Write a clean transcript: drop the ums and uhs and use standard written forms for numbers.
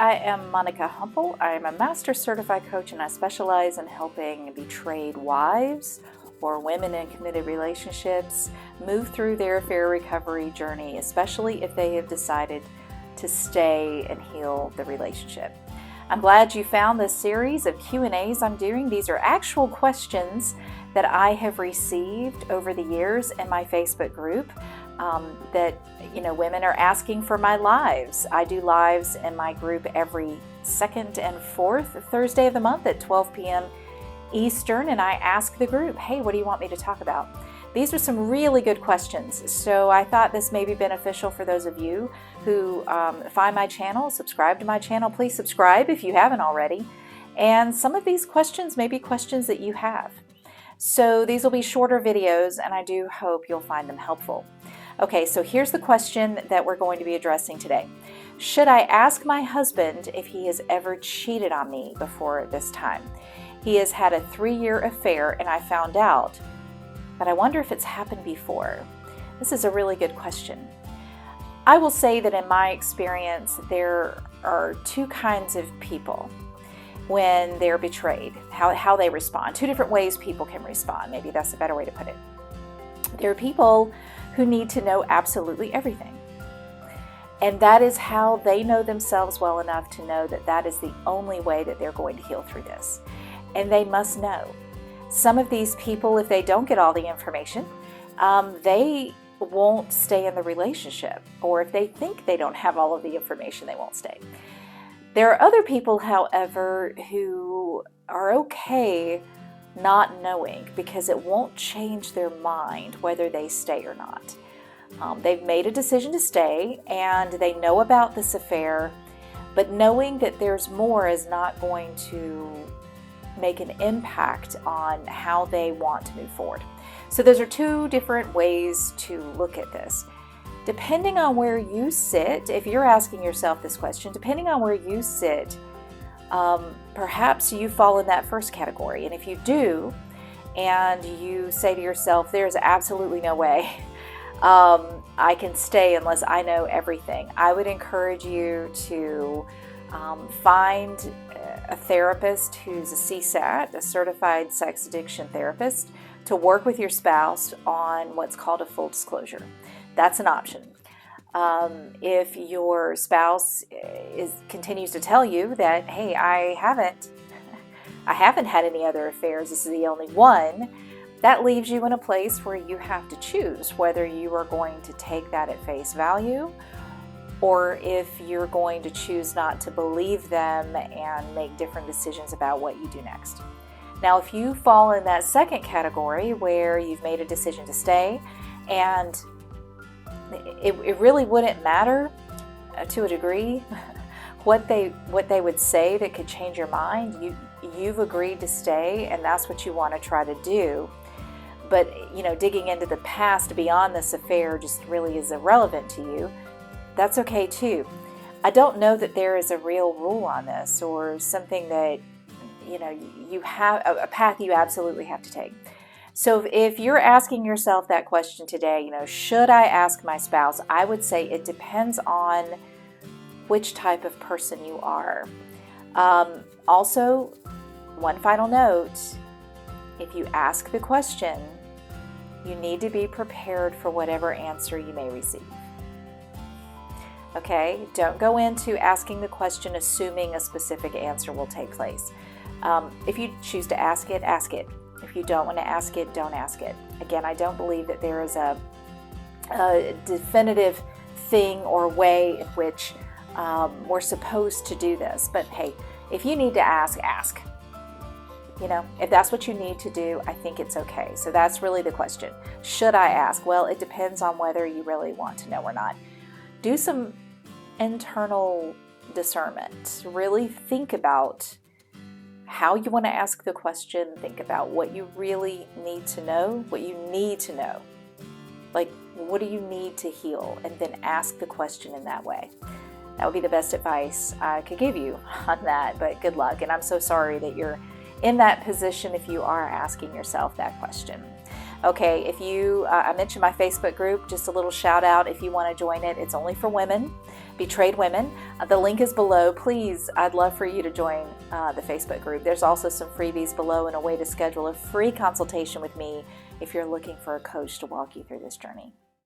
I am Monica Humple. I am a Master Certified Coach and I specialize in helping betrayed wives or women in committed relationships move through their affair recovery journey, especially if they have decided to stay and heal the relationship. I'm glad you found this series of Q&As I'm doing. These are actual questions that I have received over the years in my Facebook group that women are asking for my lives. I do lives in my group every second and fourth Thursday of the month at 12 p.m. Eastern, and I ask the group, hey, what do you want me to talk about? These are some really good questions, so I thought this may be beneficial for those of you who find my channel, subscribe to my channel. Please subscribe if you haven't already. And some of these questions may be questions that you have. So these will be shorter videos, and I do hope you'll find them helpful. Okay, so here's the question that we're going to be addressing today. Should I ask my husband if he has ever cheated on me before this time? He has had a 3-year affair, and I found out, but I wonder if it's happened before. This is a really good question. I will say that in my experience, there are two kinds of people when they're betrayed, how they respond. Two different ways people can respond. Maybe that's a better way to put it. There are people who need to know absolutely everything. And that is how they know themselves well enough to know that that is the only way that they're going to heal through this. And they must know. Some of these people, if they don't get all the information, they won't stay in the relationship. Or if they think they don't have all of the information, they won't stay. There are other people, however, who are okay not knowing because it won't change their mind whether they stay or not. They've made a decision to stay and they know about this affair, but knowing that there's more is not going to make an impact on how they want to move forward. So those are two different ways to look at this. Depending on where you sit, if you're asking yourself this question, depending on where you sit, perhaps you fall in that first category. And if you do, and you say to yourself, there's absolutely no way I can stay unless I know everything, I would encourage you to find a therapist who's a CSAT, a certified sex addiction therapist, to work with your spouse on what's called a full disclosure. That's an option. If your spouse continues to tell you that, hey, I haven't had any other affairs, this is the only one, that leaves you in a place where you have to choose whether you are going to take that at face value or if you're going to choose not to believe them and make different decisions about what you do next. Now, if you fall in that second category where you've made a decision to stay and it really wouldn't matter to a degree what they would say that could change your mind. You've agreed to stay and that's what you want to try to do. But digging into the past beyond this affair just really is irrelevant to you. That's okay too. I don't know that there is a real rule on this or something that you have a path you absolutely have to take. So if you're asking yourself that question today, should I ask my spouse? I would say it depends on which type of person you are. Also, one final note, if you ask the question, you need to be prepared for whatever answer you may receive. Okay? Don't go into asking the question assuming a specific answer will take place. If you choose to ask it, ask it. If you don't want to ask it, don't ask it. Again, I don't believe that there is a definitive thing or way in which we're supposed to do this. But hey, if you need to ask, ask. If that's what you need to do, I think it's okay. So that's really the question. Should I ask? Well, it depends on whether you really want to know or not. Do some internal discernment. Really think about how you want to ask the question. Think about what you really need to know, what you need to know. Like, what do you need to heal? And then ask the question in that way. That would be the best advice I could give you on that, but good luck. And I'm so sorry that you're in that position if you are asking yourself that question. Okay, if you, I mentioned my Facebook group, just a little shout out if you want to join it. It's only for women, betrayed women. The link is below. Please, I'd love for you to join the Facebook group. There's also some freebies below and a way to schedule a free consultation with me if you're looking for a coach to walk you through this journey.